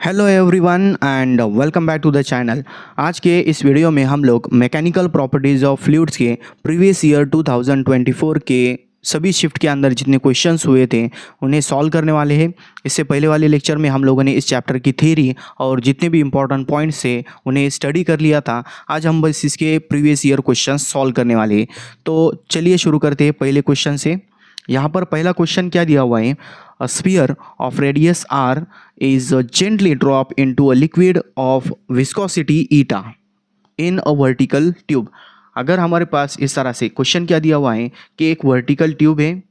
Hello everyone and welcome back to the channel. आज के इस वीडियो में हम लोग मैकेनिकल प्रॉपर्टीज़ ऑफ फ्लूइड्स के प्रीवियस ईयर 2024 के सभी शिफ्ट के अंदर जितने क्वेश्चंस हुए थे उन्हें सॉल्व करने वाले हैं। इससे पहले वाले लेक्चर में हम लोगों ने इस चैप्टर की थ्योरी और जितने भी इंपॉर्टेंट पॉइंट्स थे उन्हें स्टडी कर लिया था। आज हम बस इसके प्रीवियस ईयर क्वेश्चन सॉल्व करने वाले हैं। तो चलिए शुरू करते हैं पहले क्वेश्चन से। यहाँ पर पहला क्वेश्चन क्या दिया हुआ है? A sphere of radius r is gently dropped into a liquid of viscosity eta in a vertical tube। अगर हमारे पास इस तरह से क्वेश्चन क्या दिया हुआ है कि एक वर्टिकल ट्यूब है,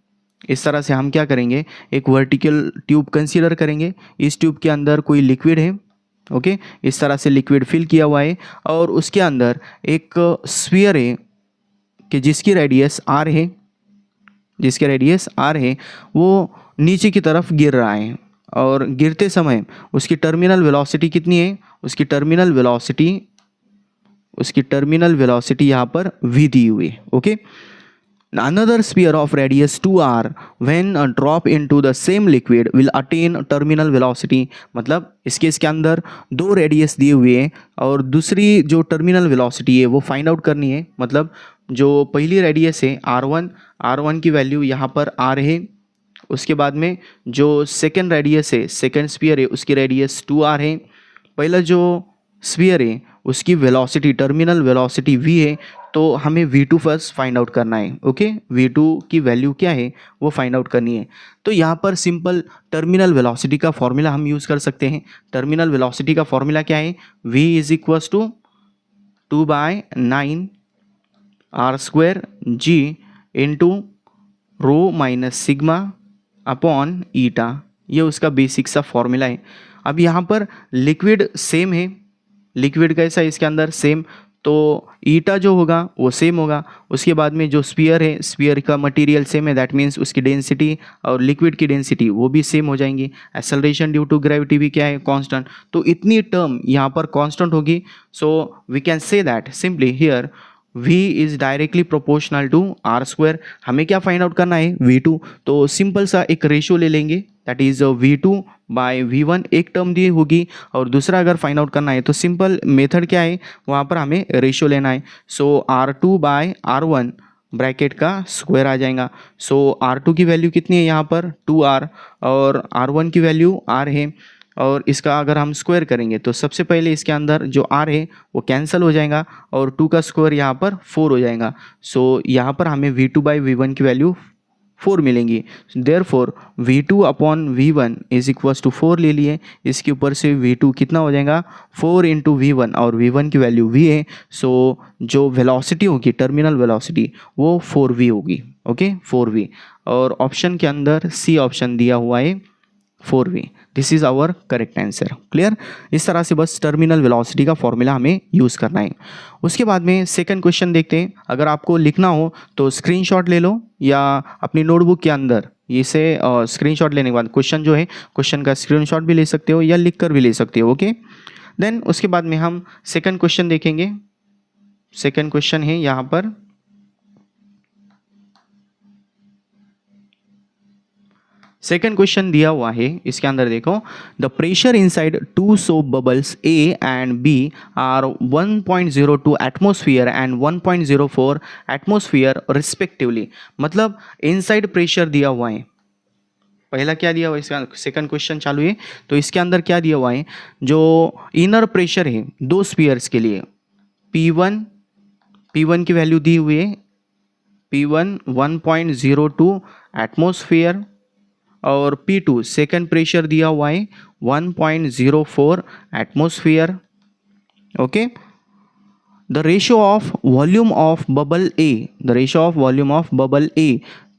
इस तरह से हम क्या करेंगे, एक वर्टिकल ट्यूब कंसीडर करेंगे। इस ट्यूब के अंदर कोई लिक्विड है, ओके, इस तरह से लिक्विड फिल किया हुआ है और उसके अंदर एक स्फीयर है कि जिसकी रेडियस r है, वो नीचे की तरफ गिर रहा है और गिरते समय उसकी टर्मिनल वेलोसिटी कितनी है? उसकी टर्मिनल वेलोसिटी यहाँ पर v दी हुई है, okay. Another sphere of radius 2r when drop into the same liquid will attain terminal velocity। मतलब इस केस के अंदर दो रेडियस दिए हुए हैं और दूसरी जो टर्मिनल वेलोसिटी है वो फाइंड आउट करनी है। मतलब जो पहली रेडियस है r1 की वैल्यू यहाँ पर r है। उसके बाद में जो सेकेंड रेडियस है, सेकेंड स्फीयर है, उसकी रेडियस 2r है। पहला जो स्फीयर है उसकी वेलोसिटी, टर्मिनल वेलोसिटी v है, तो हमें v2 फर्स्ट फाइंड आउट करना है, ओके। v2 की वैल्यू क्या है वो फाइंड आउट करनी है। तो यहाँ पर सिंपल टर्मिनल वेलोसिटी का फॉर्मूला हम यूज़ कर सकते हैं। टर्मिनल वेलोसिटी का फॉर्मूला क्या है? v is equals to 2/9 r² g into rho minus sigma upon eta. ये उसका बेसिक सा फॉर्मूला है। अब यहाँ पर लिक्विड सेम है, लिक्विड कैसा है इसके अंदर? सेम, तो ईटा जो होगा वो सेम होगा। उसके बाद में जो स्फीयर है, स्फीयर का मटेरियल सेम है, दैट मीन्स उसकी डेंसिटी और लिक्विड की डेंसिटी वो भी सेम हो जाएंगी। एक्सेलरेशन ड्यू टू ग्रेविटी भी क्या है? कांस्टेंट। तो इतनी टर्म यहाँ पर कांस्टेंट होगी। So we can say that simply here v is directly proportional to r²। हमें क्या फाइंड आउट करना है? v2। तो सिंपल सा एक रेशियो ले लेंगे, दैट इज v2/v1। एक टर्म दी होगी और दूसरा अगर फाइंड आउट करना है तो सिंपल मेथड क्या है, वहाँ पर हमें रेशियो लेना है। सो r2/r1 ब्रैकेट का स्क्वायर आ जाएगा। सो r2 की वैल्यू कितनी है यहाँ पर? 2r और r1 की वैल्यू r है और इसका अगर हम स्क्वायर करेंगे तो सबसे पहले इसके अंदर जो r है वो कैंसिल हो जाएगा और 2 का स्क्वायर यहाँ पर 4 हो जाएगा। सो यहाँ पर हमें v2/v1 की वैल्यू 4 मिलेंगी। Therefore v2/v1 is equals to 4 ले लिए। इसके ऊपर से v2 कितना हो जाएगा? 4 इंटू v1 और v1 की वैल्यू v है। सो जो वेलोसिटी होगी, टर्मिनल वेलोसिटी, वो 4v होगी, ओके, 4v। और ऑप्शन के अंदर सी ऑप्शन दिया हुआ है 4v। This is our correct answer. Clear? इस तरह से बस टर्मिनल वेलोसिटी का फॉर्मूला हमें यूज़ करना है। उसके बाद में सेकंड क्वेश्चन देखते हैं। अगर आपको लिखना हो तो स्क्रीनशॉट ले लो या अपनी नोटबुक के अंदर इसे स्क्रीनशॉट लेने के बाद क्वेश्चन जो है, क्वेश्चन का स्क्रीनशॉट भी ले सकते हो या लिख कर भी ले सकते हो, ओके। देन उसके बाद में हम सेकंड क्वेश्चन देखेंगे। सेकंड क्वेश्चन है यहाँ पर, सेकेंड क्वेश्चन दिया हुआ है, इसके अंदर देखो, the pressure inside two soap bubbles A and B are 1.02 atmosphere and 1.04 atmosphere respectively. मतलब इनसाइड प्रेशर दिया हुआ है। पहला क्या दिया हुआ है? इसका सेकंड क्वेश्चन चालू है तो इसके अंदर क्या दिया हुआ है? जो इनर प्रेशर है दो स्फीयर्स के लिए, P1 की वैल्यू दी हुई है, P1 1.02 एटमोस्फियर और P2 सेकेंड प्रेशर दिया हुआ है 1.04 atmosphere, okay. The ratio of volume of bubble A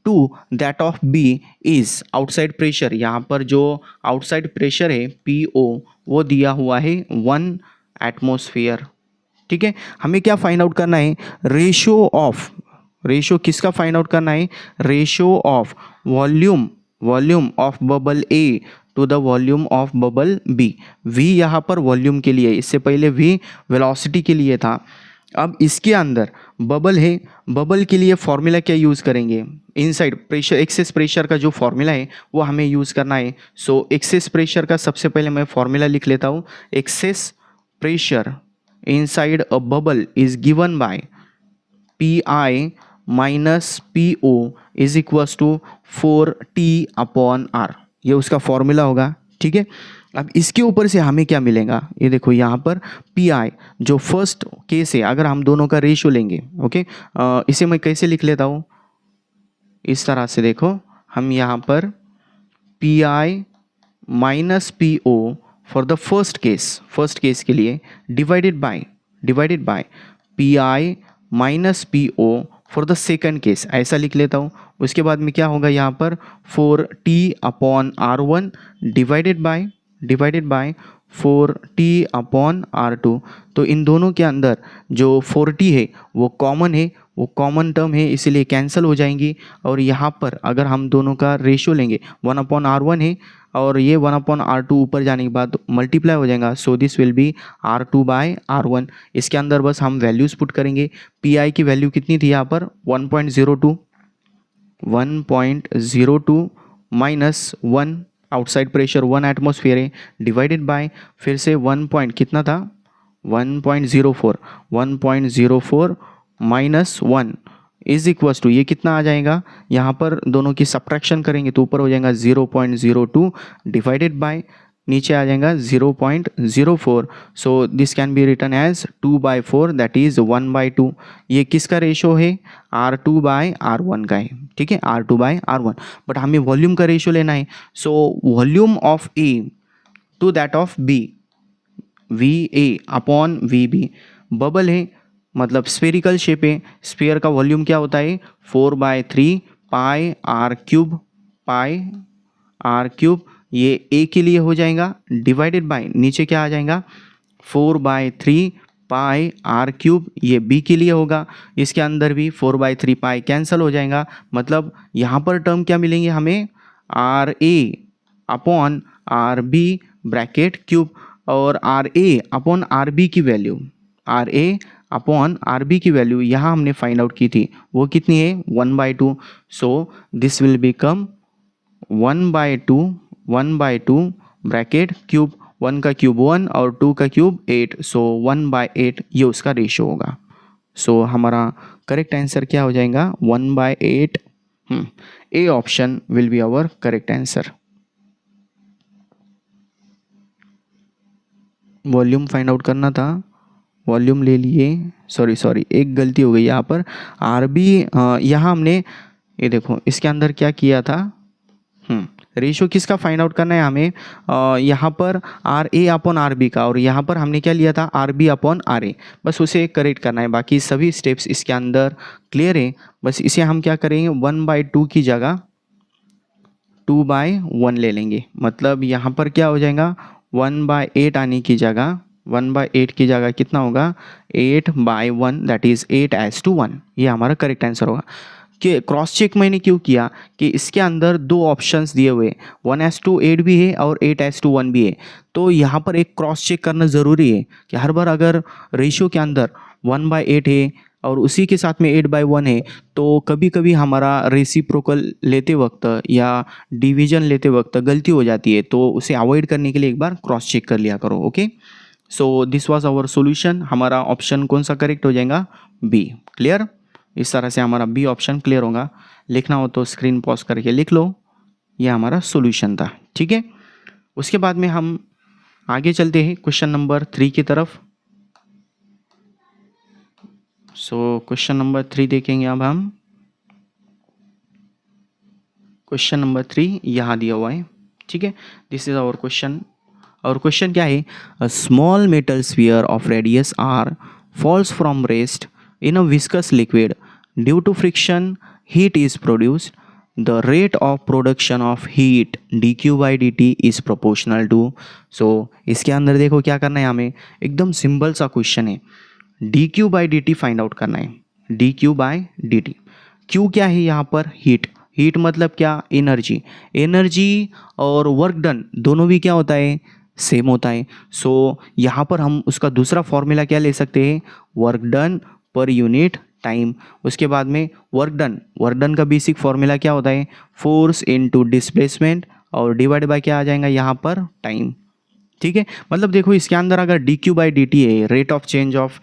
to that of B is outside pressure. यहाँ पर जो आउटसाइड प्रेशर है PO वो दिया हुआ है 1 एटमोस्फियर, ठीक है। हमें क्या फाइंड आउट करना है? रेशियो किसका फाइंड आउट करना है? Ratio of volume of bubble A to the volume of bubble B. v यहाँ पर वॉल्यूम के लिए, इससे पहले v वेलोसिटी के लिए था। अब इसके अंदर बबल है, बबल के लिए फॉर्मूला क्या यूज़ करेंगे, इनसाइड प्रेशर, एक्सेस प्रेशर का जो फॉर्मूला है वो हमें यूज़ करना है। सो एक्सेस प्रेशर का सबसे पहले मैं फॉर्मूला लिख लेता हूँ। Excess pressure inside a bubble is given by P I minus P O is equals to 4T/R, ये उसका फॉर्मूला होगा। ठीक है, अब इसके ऊपर से हमें क्या मिलेगा, ये देखो यहाँ पर पी आई जो फर्स्ट केस है, अगर हम दोनों का रेशियो लेंगे, ओके, इसे मैं कैसे लिख लेता हूँ, इस तरह से देखो, हम यहाँ पर P I minus P O for the first case के लिए divided by P I minus P O for the second case, ऐसा लिख लेता हूँ। उसके बाद में क्या होगा यहाँ पर 4T/R1 डिवाइडेड बाय 4T/R2। तो इन दोनों के अंदर जो 4T है वो कॉमन टर्म है, इसीलिए कैंसिल हो जाएंगी। और यहाँ पर अगर हम दोनों का रेशियो लेंगे 1/R1 है, और ये 1/R2 ऊपर जाने के बाद मल्टीप्लाई हो जाएगा। So this will be R2/R1। इसके अंदर बस हम वैल्यूज़ पुट करेंगे। पी आई की वैल्यू कितनी थी यहाँ पर 1.02 माइनस 1, आउटसाइड प्रेशर 1 एटमॉस्फेयर है, डिवाइडेड बाय फिर से 1 पॉइंट कितना था 1.04 माइनस 1 इज इक्वल्स टू, ये कितना आ जाएगा, यहाँ पर दोनों की सब्ट्रैक्शन करेंगे तो ऊपर हो जाएगा 0.02 डिवाइडेड बाय नीचे आ जाएगा 0.04। So this can be written as 2/4 that is 1/2। ये किसका रेशो है, R2/R1 का है। ठीक है, R2/R1, बट हमें वॉल्यूम का रेशो लेना है। So volume of A to that of B, VA/VB, bubble है मतलब स्फेरिकल शेप है, स्फीयर का वॉल्यूम क्या होता है 4/3 पाई r क्यूब, ये ए के लिए हो जाएगा, डिवाइडेड बाय नीचे क्या आ जाएगा 4/3 पाई r क्यूब, ये बी के लिए होगा। इसके अंदर भी 4/3 पाई कैंसिल हो जाएगा, मतलब यहाँ पर टर्म क्या मिलेंगे हमें RA/RB ब्रैकेट क्यूब, और RA/RB की वैल्यू यहाँ हमने फाइंड आउट की थी, वो कितनी है 1/2। So this will become 1/2 bracket cube, 1 का क्यूब 1 और 2 का क्यूब 8, सो 1/8 ये उसका रेशियो होगा। सो हमारा करेक्ट आंसर क्या हो जाएगा 1/8। A option will be our correct answer. Volume find out करना था, वॉल्यूम ले लिए, सॉरी एक गलती हो गई यहाँ पर। आरबी यहाँ हमने ये देखो इसके अंदर क्या किया था, रेशियो किसका फाइंड आउट करना है हमें, यहाँ पर RA/RB का, और यहाँ पर हमने क्या लिया था RB/RA, बस उसे करेक्ट करना है। बाकी सभी स्टेप्स इसके अंदर क्लियर है, बस इसे हम क्या करेंगे 1/2 की जगह 2/1 ले लेंगे, मतलब यहाँ पर क्या हो जाएगा 1/8 आने की जगह 1/8 की जगह कितना होगा 8/1 दैट इज 8:1, ये हमारा करेक्ट आंसर होगा। कि क्रॉस चेक मैंने क्यों किया कि इसके अंदर दो ऑप्शंस दिए हुए 1:8 भी है और 8:1 भी है, तो यहाँ पर एक क्रॉस चेक करना ज़रूरी है कि हर बार अगर रेशियो के अंदर 1/8 है और उसी के साथ में 8/1 है, तो कभी कभी हमारा रेसिप्रोकल लेते वक्त या डिवीजन लेते वक्त गलती हो जाती है, तो उसे अवॉइड करने के लिए एक बार क्रॉस चेक कर लिया करो। Okay, so this was our solution. हमारा ऑप्शन कौन सा करेक्ट हो जाएगा बी। क्लियर, इस तरह से हमारा बी ऑप्शन क्लियर होगा। लिखना हो तो स्क्रीन पॉज करके लिख लो, यह हमारा सॉल्यूशन था। ठीक है, उसके बाद में हम आगे चलते हैं क्वेश्चन नंबर 3 की तरफ। सो क्वेश्चन नंबर 3 देखेंगे अब हम। क्वेश्चन नंबर 3 यहाँ दिया हुआ है। ठीक है, दिस इज आवर क्वेश्चन। और क्वेश्चन क्या है, a small metal sphere of radius r falls from rest in a viscous liquid. Due to friction, heat is produced. The rate of production of heat dq by dt is proportional to. So इसके अंदर देखो क्या करना है हमें, एकदम simple सा question है, dq by dt find out करना है। dq by dt, q क्या है यहाँ पर हीट, हीट मतलब क्या एनर्जी, एनर्जी और वर्क डन दोनों भी क्या होता है सेम होता है। सो यहाँ पर हम उसका दूसरा फॉर्मूला क्या ले सकते हैं, work done per unit time. उसके बाद में वर्क डन का बेसिक फॉर्मूला क्या होता है, फोर्स इनटू डिस्प्लेसमेंट और डिवाइड बाय क्या आ जाएगा यहाँ पर, टाइम। ठीक है, मतलब देखो इसके अंदर अगर D Q by D T है, rate of change of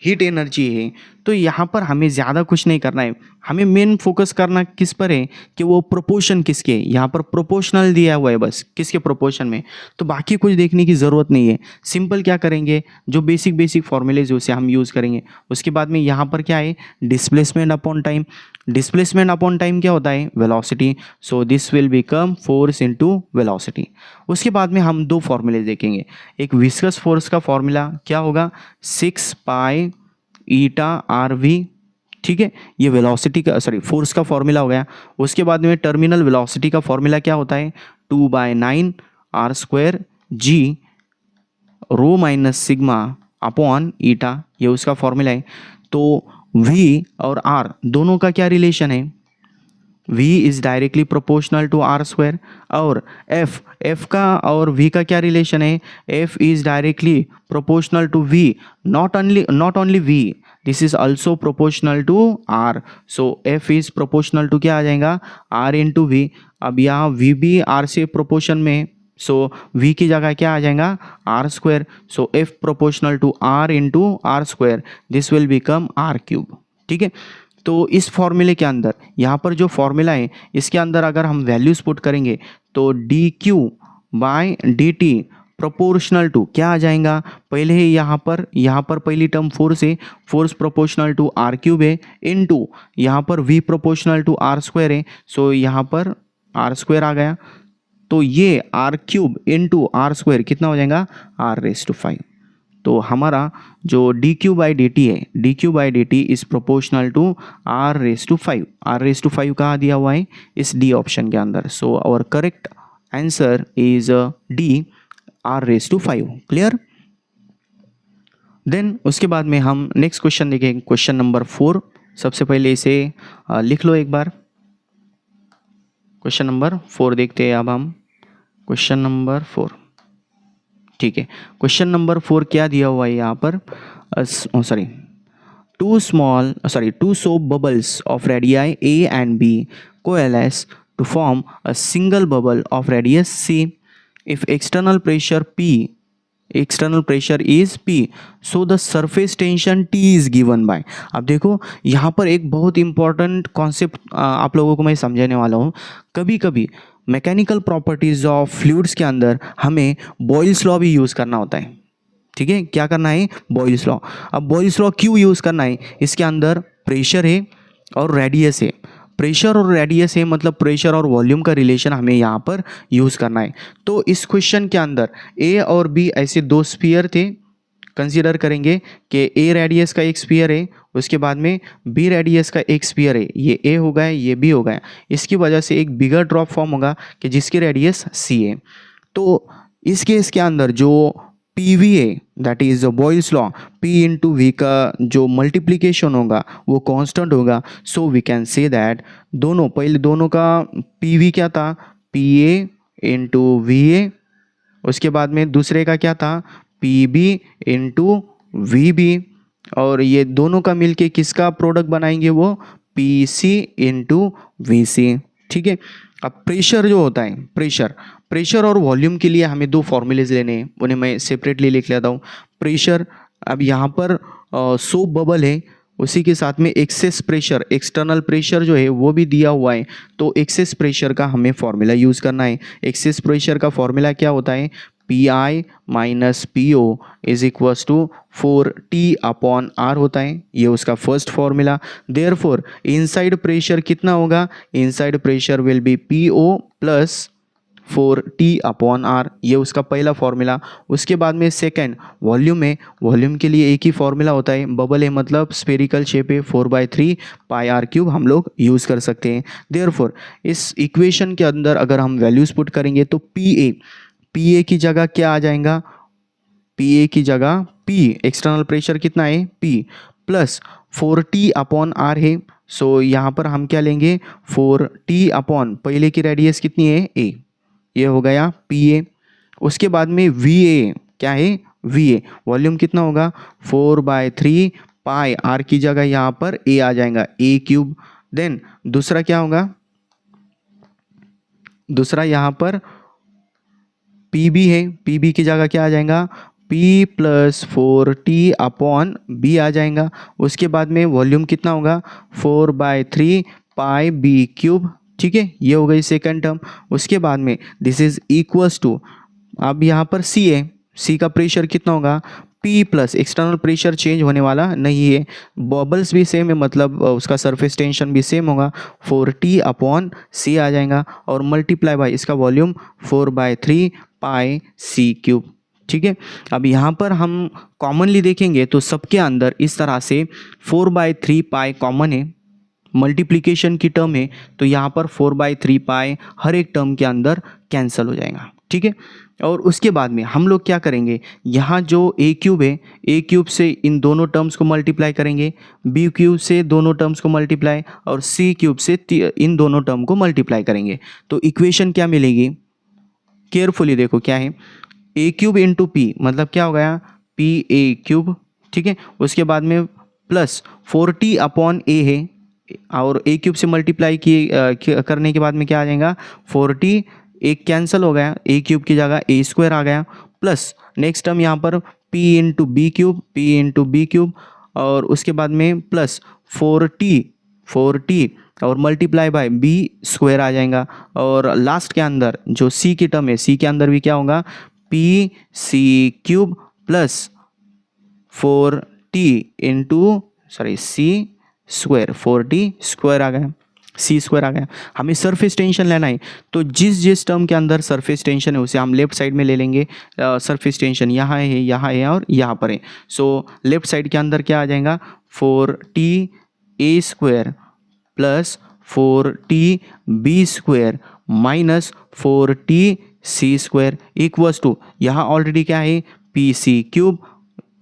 heat energy है, तो यहाँ पर हमें ज़्यादा कुछ नहीं करना है। हमें मेन फोकस करना किस पर है कि वो प्रोपोर्शन किसके, यहाँ पर प्रोपोर्शनल दिया हुआ है बस, किसके प्रोपोर्शन में, तो बाकी कुछ देखने की ज़रूरत नहीं है। सिंपल क्या करेंगे, जो बेसिक फॉर्मूलेज उसे हम यूज़ करेंगे। उसके बाद में यहाँ पर क्या है, displacement upon time. Displacement upon time क्या होता है, velocity. So this will become force into velocity. उसके बाद में हम दो फॉर्मूले देखेंगे। एक विस्कस फोर्स का फॉर्मूला क्या होगा, 6 पाई ईटा आर वी। ठीक है, ये वेलोसिटी का फोर्स का फॉर्मूला हो गया। उसके बाद में टर्मिनल वेलोसिटी का फॉर्मूला क्या होता है, 2/9 R square G rho minus sigma upon eta, ये उसका फॉर्मूला है। तो v और r दोनों का क्या रिलेशन है, v is directly proportional to r square, और f का और v का क्या रिलेशन है, f is directly proportional to v, not only v, this is also proportional to r। So f is proportional to क्या आ जाएगा, r इंटू वी। अब यहाँ v भी r से प्रोपोर्शन में, सो v की जगह क्या आ जाएगा, r square. So f proportional to r into are square, this will become r cube. ठीक है, तो इस फॉर्मूले के अंदर, यहाँ पर जो फॉर्मूला है इसके अंदर अगर हम वैल्यूज पुट करेंगे तो d Q by D t proportional to क्या आ जाएगा, पहले ही यहाँ पर पहली टर्म फोर्स है, force proportional to r cube है, इनटू यहाँ पर v proportional to r square है। सो यहाँ पर आर स्क्वायर आ गया, तो ये R cube into are square कितना हो जाएगा, r⁵। तो हमारा जो D Q by D T है, D Q by D T is proportional to r⁵। r⁵ कहाँ दिया हुआ है, इस डी ऑप्शन के अंदर। So our correct answer is D, r⁵। Clear. Then उसके बाद में हम नेक्स्ट क्वेश्चन देखेंगे, क्वेश्चन नंबर 4। सबसे पहले इसे लिख लो एक बार। क्वेश्चन नंबर 4 देखते हैं अब हम, क्वेश्चन नंबर 4। ठीक है, क्वेश्चन नंबर 4 क्या दिया हुआ है यहाँ पर, two soap bubbles of radii A and B coalesce to form a single bubble of radius C. If external pressure is P, so the surface tension T is given by। अब देखो यहाँ पर एक बहुत इंपॉर्टेंट कॉन्सेप्ट आप लोगों को मैं समझाने वाला हूँ। कभी कभी मैकेनिकल प्रॉपर्टीज ऑफ फ्लूइड्स के अंदर हमें बॉयल्स लॉ भी यूज़ करना होता है। ठीक है, क्या करना है, बॉयल्स लॉ। अब बॉयल्स लॉ क्यों यूज़ करना है, इसके अंदर प्रेशर है और रेडियस है। प्रेशर और रेडियस है, मतलब प्रेशर और वॉल्यूम का रिलेशन हमें यहाँ पर यूज़ करना है। तो इस क्वेश्चन के अंदर ए और बी ऐसे दो स्फीयर थे, कंसीडर करेंगे कि ए रेडियस का एक स्फीयर है, उसके बाद में बी रेडियस का एक स्फीयर है, ये ए हो गया, ये बी हो गया। इसकी वजह से एक बिगर ड्रॉप फॉर्म होगा कि जिसकी रेडियस सी है। तो इस केस के अंदर जो पी वी है, that is Boyle's law, P into V का जो मल्टीप्लीकेशन होगा वो कांस्टेंट होगा। So we can say that पहले दोनों का पी वी क्या था, P A into V A, उसके बाद में दूसरे का क्या था, P B into V B, और ये दोनों का मिलके किसका प्रोडक्ट बनाएंगे, वो P C into V C. ठीक है, अब प्रेशर जो होता है, प्रेशर और वॉल्यूम के लिए हमें दो फॉर्मूलेज लेने हैं, उन्हें मैं सेपरेटली लिख लेता हूँ। प्रेशर, अब यहाँ पर सोप बबल है, उसी के साथ में एक्सेस प्रेशर, एक्सटर्नल प्रेशर जो है वो भी दिया हुआ है, तो एक्सेस प्रेशर का हमें फॉर्मूला यूज़ करना है। एक्सेस प्रेशर का फॉर्मूला क्या होता है, PI माइनस PO is equals to 4T/R होता है, ये उसका first formula. Therefore inside pressure कितना होगा, inside pressure will be PO plus 4T/R, ये उसका पहला फॉर्मूला। उसके बाद में सेकंड वॉल्यूम है, वॉल्यूम के लिए एक ही फॉर्मूला होता है, बबल है मतलब स्फेरिकल शेप है, 4/3 πr³ हम लोग यूज़ कर सकते हैं। देयरफॉर इस इक्वेशन के अंदर अगर हम वैल्यूज पुट करेंगे तो PA की जगह क्या आ जाएगा, PA की जगह P, एक्सटर्नल प्रेशर कितना है P, प्लस 4T/R है। सो यहाँ पर हम क्या लेंगे, 4T/ पहले की रेडियस कितनी है A, ये हो गया PA। उसके बाद में वी ए क्या है, वी ए वॉल्यूम कितना होगा 4/3 पाई, आर की जगह यहाँ पर ए आ जाएगा, ए क्यूब। देन दूसरा क्या होगा, दूसरा यहाँ पर पी बी है, पी बी की जगह क्या आ जाएगा, P + 4T अपॉन बी आ जाएगा। उसके बाद में वॉल्यूम कितना होगा 4/3 पाई बी क्यूब, ठीक है, ये हो गई सेकंड टर्म। उसके बाद में दिस इज इक्वल्स टू, अब यहाँ पर सी है, सी का प्रेशर कितना होगा P plus, external pressure change होने वाला नहीं है, बबल्स भी सेम है, मतलब उसका सरफेस टेंशन भी सेम होगा, 4T अपॉन सी आ जाएगा और मल्टीप्लाई बाय इसका वॉल्यूम 4/3 पाई सी क्यूब, ठीक है। अब यहाँ पर हम कॉमनली देखेंगे तो सबके अंदर इस तरह से 4/3 पाई कॉमन है, मल्टीप्लिकेशन की टर्म है, तो यहाँ पर 4/3 पाई हर एक टर्म के अंदर कैंसिल हो जाएगा, ठीक है। और उसके बाद में हम लोग क्या करेंगे, यहाँ जो ए क्यूब है, ए क्यूब से इन दोनों टर्म्स को मल्टीप्लाई करेंगे, बी क्यूब से दोनों टर्म्स को मल्टीप्लाई, और सी क्यूब से इन दोनों टर्म को मल्टीप्लाई करेंगे, तो इक्वेशन क्या मिलेगी, केयरफुली देखो क्या है, ए क्यूब इंटू पी मतलब क्या हो गया पी ए क्यूब, ठीक है। उसके बाद में प्लस 4T अपॉन ए है, और ए क्यूब से मल्टीप्लाई करने के बाद में क्या आ जाएगा 4T, एक कैंसिल हो गया, ए क्यूब की जगह ए स्क्वायर आ गया, प्लस नेक्स्ट टर्म यहाँ पर P into b cube, P into b cube, और उसके बाद में प्लस 4T और मल्टीप्लाई बाय बी स्क्वायर आ जाएगा, और लास्ट के अंदर जो सी की टर्म है, सी के अंदर भी क्या होगा पी सी cube plus 4T into C square, 4T square आ गया, सी स्क्वायर आ गया। हमें सरफेस टेंशन लेना है, तो जिस जिस टर्म के अंदर सरफेस टेंशन है उसे हम लेफ्ट साइड में ले लेंगे। सरफेस टेंशन यहाँ है और यहाँ पर है, सो लेफ्ट साइड के अंदर क्या आ जाएगा 4T a square plus 4T b square minus 4T c square equals two, यहाँ ऑलरेडी क्या है पी सी cube,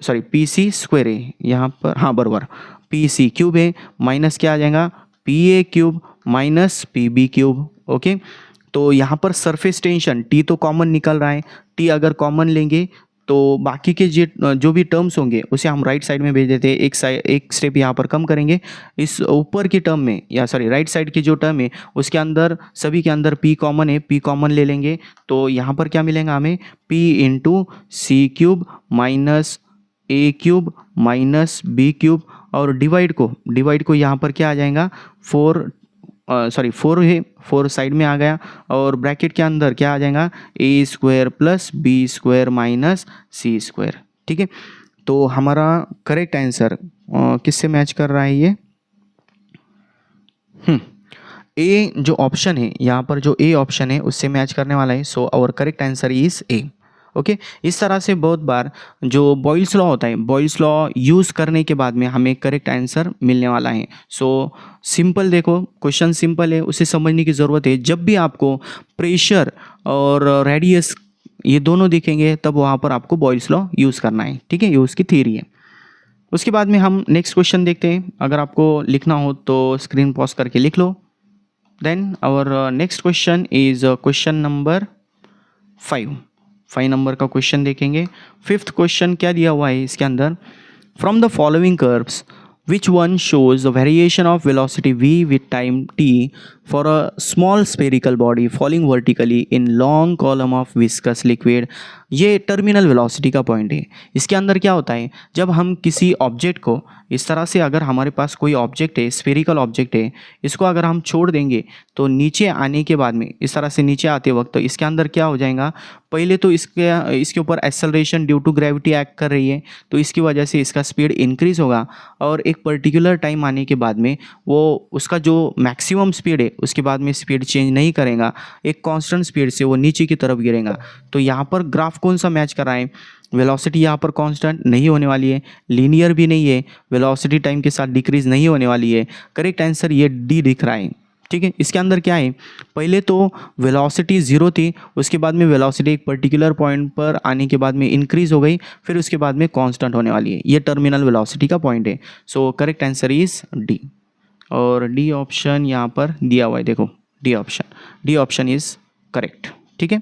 sorry p c square है यहाँ पर, हाँ बराबर, पी सी क्यूब है माइनस क्या आ जाएगा p a cube minus p b cube, okay. तो यहाँ पर सरफेस टेंशन टी तो कॉमन निकल रहा है, टी अगर कॉमन लेंगे तो बाकी के जो भी टर्म्स होंगे उसे हम राइट साइड में भेज देते हैं, एक स्टेप यहाँ पर कम करेंगे, इस ऊपर की टर्म में, या सॉरी राइट साइड की जो टर्म है उसके अंदर सभी के अंदर p कॉमन है, p कॉमन ले लेंगे, तो यहाँ पर क्या मिलेगा हमें p इंटू सी क्यूब माइनस ए क्यूब माइनस बी क्यूब, और डिवाइड को यहाँ पर क्या आ जाएगा 4 है, 4 साइड में आ गया, और ब्रैकेट के अंदर क्या आ जाएगा A square plus B square minus C square, ठीक है। तो हमारा करेक्ट आंसर किससे मैच कर रहा है ये, ए जो ऑप्शन है यहाँ पर, जो ए ऑप्शन है उससे मैच करने वाला है, so our correct answer is A, okay. इस तरह से बहुत बार जो बॉयल्स लॉ होता है, बॉयल्स लॉ यूज़ करने के बाद में हमें करेक्ट आंसर मिलने वाला है। सो सिंपल देखो, क्वेश्चन सिंपल है, उसे समझने की ज़रूरत है। जब भी आपको प्रेशर और रेडियस ये दोनों दिखेंगे तब वहाँ पर आपको बॉयल्स लॉ यूज़ करना है, ठीक है, ये उसकी थ्योरी है। उसके बाद में हम नेक्स्ट क्वेश्चन देखते हैं, अगर आपको लिखना हो तो स्क्रीन पॉज करके लिख लो। Then our next question is question number 5 number का क्वेश्चन देखेंगे। 5th क्वेश्चन क्या दिया हुआ है इसके अंदर, from the following curves which one shows the variation of velocity v with time t for a small spherical body falling vertically in long column of viscous liquid। ये terminal velocity का point है। इसके अंदर क्या होता है, जब हम किसी ऑब्जेक्ट को इस तरह से, अगर हमारे पास कोई ऑब्जेक्ट है, स्फेरिकल ऑब्जेक्ट है, इसको अगर हम छोड़ देंगे तो नीचे आने के बाद में, इस तरह से नीचे आते वक्त तो इसके अंदर क्या हो जाएगा, पहले तो इसके ऊपर acceleration due to gravity act कर रही है, तो इसकी वजह से इसका स्पीड इंक्रीज होगा, और एक पर्टिकुलर टाइम आने के बाद में वो उसका जो मैक्सिमम स्पीड है उसके बाद में स्पीड चेंज नहीं करेगा, एक कांस्टेंट स्पीड से वो नीचे की तरफ गिरेगा। तो यहाँ पर ग्राफ कौन सा मैच कर रहा है, वेलोसिटी यहाँ पर कांस्टेंट नहीं होने वाली है, लीनियर भी नहीं है, वेलोसिटी टाइम के साथ डिक्रीज नहीं होने वाली है। करेक्ट आंसर ये डी दिख रहा है, ठीक है। इसके अंदर क्या है, पहले तो वेलोसिटी 0 थी, उसके बाद में वेलोसिटी एक पर्टिकुलर पॉइंट पर आने के बाद में इंक्रीज हो गई, फिर उसके बाद में कांस्टेंट होने वाली है। ये टर्मिनल वेलोसिटी का पॉइंट है। So correct answer is D, और डी ऑप्शन यहाँ पर दिया हुआ है, देखो डी ऑप्शन इज करेक्ट, ठीक है।